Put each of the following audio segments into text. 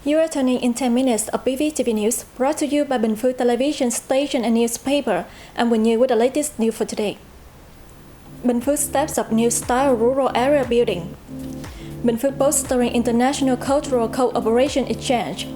You are turning in 10 minutes of BPTV News, brought to you by Binh Phuoc television station and newspaper, and with you with the latest news for today. Binh Phuoc steps up new style rural area building. Binh Phuoc bolstering international cultural cooperation exchange.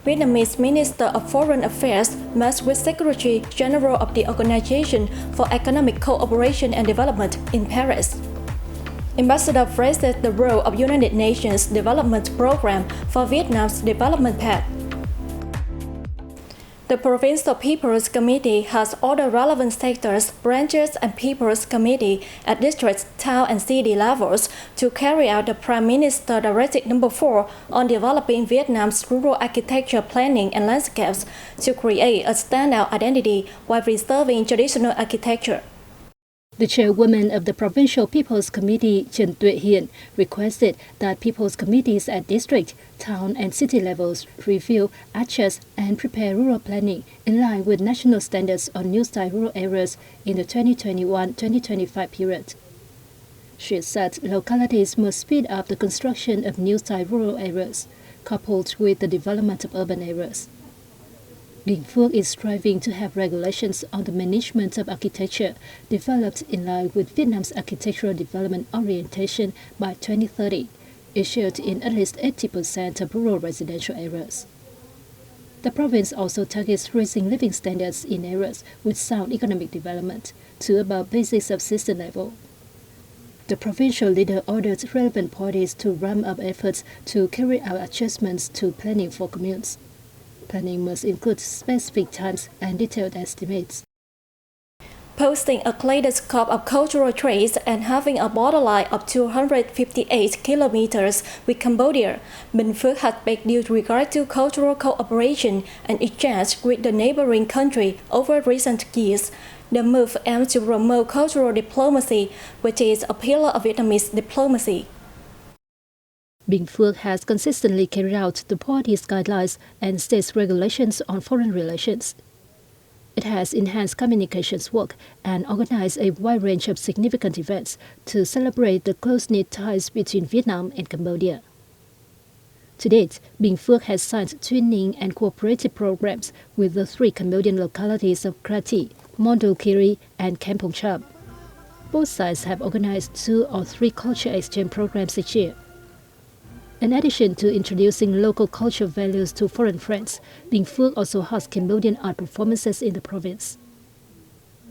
Vietnamese Minister of Foreign Affairs met with Secretary General of the Organization for Economic Cooperation and Development in Paris. Ambassador praises the role of United Nations Development Program for Vietnam's development path. The Provincial People's Committee has ordered relevant sectors, branches, and People's Committee at district, town, and city levels to carry out the Prime Minister Directive No. 4 on developing Vietnam's rural architecture planning and landscapes to create a standout identity while preserving traditional architecture. The chairwoman of the Provincial People's Committee, Truyền, requested that People's Committees at district, town, and city levels review, adjust, and prepare rural planning in line with national standards on new-style rural areas in the 2021-2025 period. She said localities must speed up the construction of new-style rural areas, coupled with the development of urban areas. Binh Phuoc is striving to have regulations on the management of architecture developed in line with Vietnam's architectural development orientation by 2030, issued in at least 80% of rural residential areas. The province also targets raising living standards in areas with sound economic development to above basic subsistence level. The provincial leader ordered relevant parties to ramp up efforts to carry out adjustments to planning for communes. Planning must include specific times and detailed estimates. Posting a kaleidoscope of cultural traits and having a borderline of 258 kilometers with Cambodia, Binh Phuoc has made deals regard to cultural cooperation and exchange with the neighboring country over recent years. The move aims to promote cultural diplomacy, which is a pillar of Vietnamese diplomacy. Binh Phuoc has consistently carried out the party's guidelines and states regulations on foreign relations. It has enhanced communications work and organized a wide range of significant events to celebrate the close-knit ties between Vietnam and Cambodia. To date, Binh Phuoc has signed twinning and cooperative programs with the three Cambodian localities of Krati, Mondulkiri, and Kampong Cham. Both sides have organized 2 or 3 culture exchange programs each year. In addition to introducing local cultural values to foreign friends, Binh Phuoc also hosts Cambodian art performances in the province.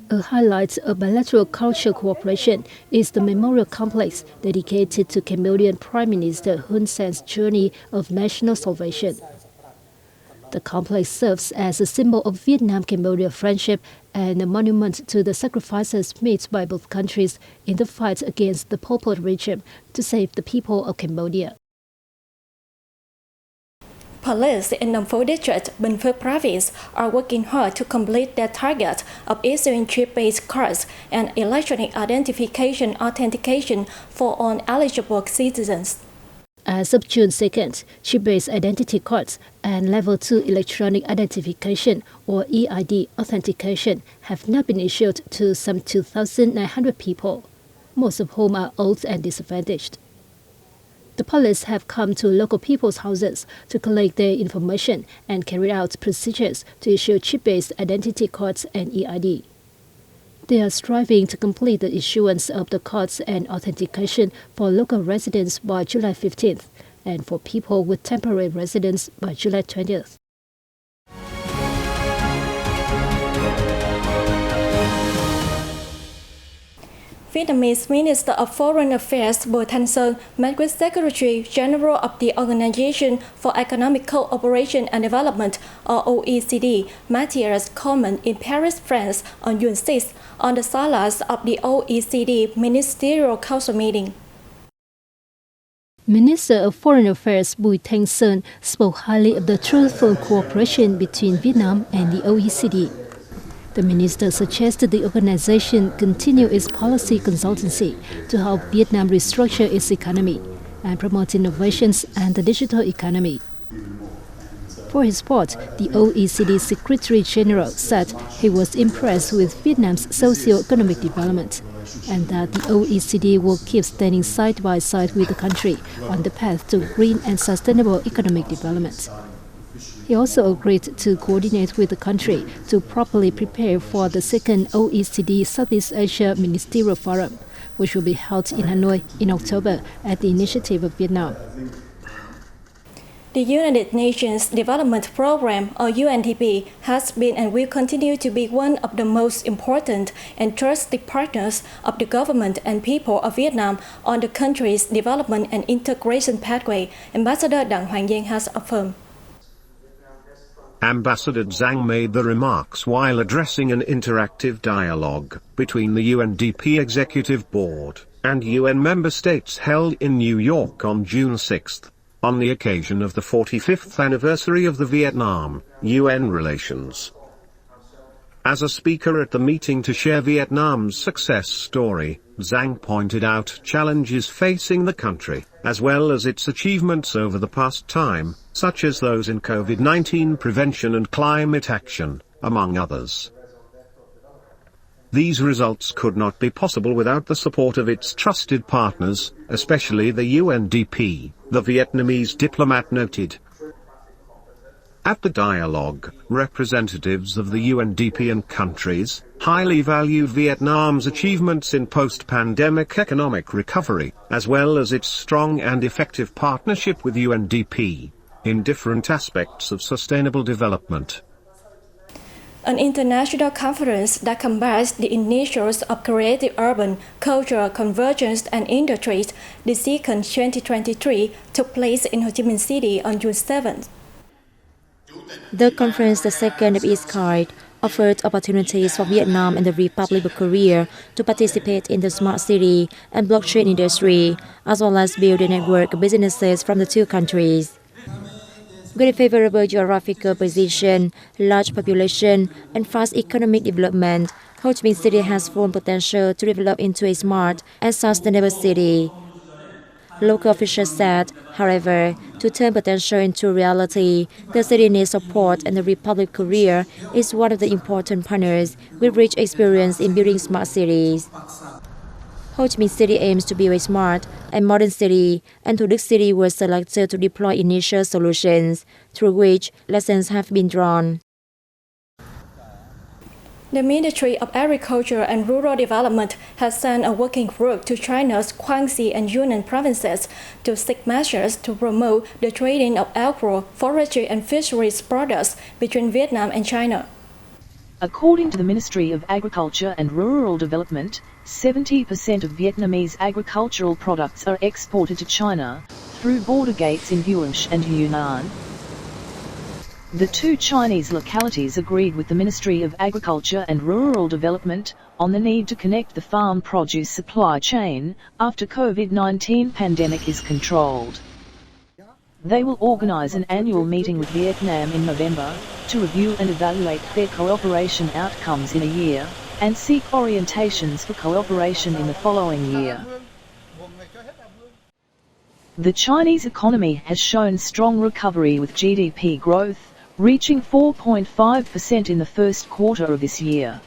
A highlight of bilateral cultural cooperation is the memorial complex dedicated to Cambodian Prime Minister Hun Sen's journey of national salvation. The complex serves as a symbol of Vietnam-Cambodia friendship and a monument to the sacrifices made by both countries in the fight against the Pol Pot regime to save the people of Cambodia. Police in Nam Pho District, Binh Phuoc Province are working hard to complete their target of issuing chip-based cards and electronic identification authentication for all eligible citizens. As of June 2nd, chip-based identity cards and Level 2 electronic identification or EID authentication have not been issued to some 2,900 people, most of whom are old and disadvantaged. The police have come to local people's houses to collect their information and carry out procedures to issue chip-based identity cards and EID. They are striving to complete the issuance of the cards and authentication for local residents by July 15th and for people with temporary residence by July 20th. Vietnamese Minister of Foreign Affairs Bùi Thanh Sơn met with Secretary General of the Organization for Economic Cooperation and Development, or OECD, Matthias Coleman in Paris, France on June 6 on the sidelines of the OECD Ministerial Council meeting. Minister of Foreign Affairs Bùi Thanh Sơn spoke highly of the truthful cooperation between Vietnam and the OECD. The minister suggested the organization continue its policy consultancy to help Vietnam restructure its economy and promote innovations and the digital economy. For his part, the OECD Secretary General said he was impressed with Vietnam's socio-economic development and that the OECD will keep standing side by side with the country on the path to green and sustainable economic development. He also agreed to coordinate with the country to properly prepare for the second OECD Southeast Asia Ministerial Forum, which will be held in Hanoi in October at the initiative of Vietnam. The United Nations Development Programme, or UNDP, has been and will continue to be one of the most important and trusted partners of the government and people of Vietnam on the country's development and integration pathway, Ambassador Đặng Hoàng Giang has affirmed. Ambassador Zhang made the remarks while addressing an interactive dialogue between the UNDP Executive Board and UN member states held in New York on June 6, on the occasion of the 45th anniversary of the Vietnam-UN relations. As a speaker at the meeting to share Vietnam's success story, Zhang pointed out challenges facing the country, as well as its achievements over the past time, such as those in COVID-19 prevention and climate action, among others. These results could not be possible without the support of its trusted partners, especially the UNDP, the Vietnamese diplomat noted. At the dialogue, representatives of the UNDP and countries highly valued Vietnam's achievements in post-pandemic economic recovery, as well as its strong and effective partnership with UNDP in different aspects of sustainable development. An international conference that combines the initiatives of creative urban, cultural convergence and industries, the SECON 2023, took place in Ho Chi Minh City on June 7th. The conference, the second of its kind, offered opportunities for Vietnam and the Republic of Korea to participate in the smart city and blockchain industry, as well as build a network of businesses from the two countries. With a favorable geographical position, large population, and fast economic development, Ho Chi Minh City has full potential to develop into a smart and sustainable city. Local officials said, however, to turn potential into reality, the city needs support, and the Republic of Korea is one of the important partners with rich experience in building smart cities. Ho Chi Minh City aims to build a smart and modern city, and Thủ Đức City was selected to deploy initial solutions, through which lessons have been drawn. The Ministry of Agriculture and Rural Development has sent a working group to China's Guangxi and Yunnan provinces to seek measures to promote the trading of agro, forestry and fisheries products between Vietnam and China. According to the Ministry of Agriculture and Rural Development, 70% of Vietnamese agricultural products are exported to China through border gates in Guangxi and Yunnan. The two Chinese localities agreed with the Ministry of Agriculture and Rural Development on the need to connect the farm produce supply chain after COVID-19 pandemic is controlled. They will organize an annual meeting with Vietnam in November to review and evaluate their cooperation outcomes in a year and seek orientations for cooperation in the following year. The Chinese economy has shown strong recovery with GDP growth reaching 4.5% in the first quarter of this year.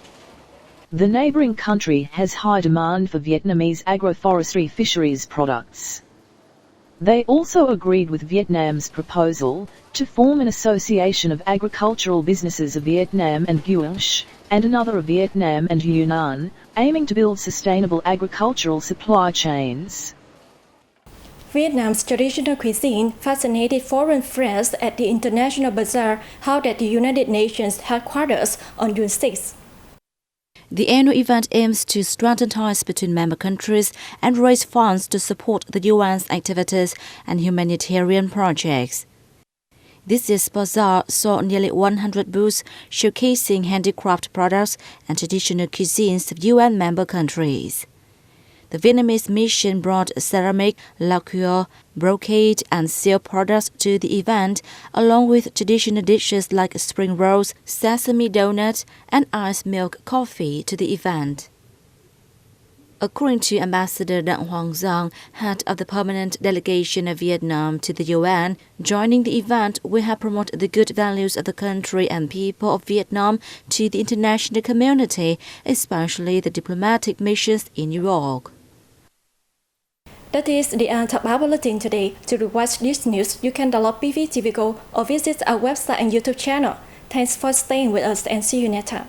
The neighboring country has high demand for Vietnamese agroforestry fisheries products. They also agreed with Vietnam's proposal to form an association of agricultural businesses of Vietnam and Guangxi, and another of Vietnam and Yunnan, aiming to build sustainable agricultural supply chains. Vietnam's traditional cuisine fascinated foreign friends at the International Bazaar held at the United Nations headquarters on June 6. The annual event aims to strengthen ties between member countries and raise funds to support the UN's activities and humanitarian projects. This year's bazaar saw nearly 100 booths showcasing handicraft products and traditional cuisines of UN member countries. The Vietnamese mission brought ceramic, lacquer, brocade and silk products to the event, along with traditional dishes like spring rolls, sesame donuts, and iced milk coffee to the event. According to Ambassador Đặng Hoàng Giang, head of the permanent delegation of Vietnam to the UN, joining the event, we have promoted the good values of the country and people of Vietnam to the international community, especially the diplomatic missions in New York. That is the end of our bulletin today. To watch this news, you can download BPTV Go or visit our website and YouTube channel. Thanks for staying with us and see you next time.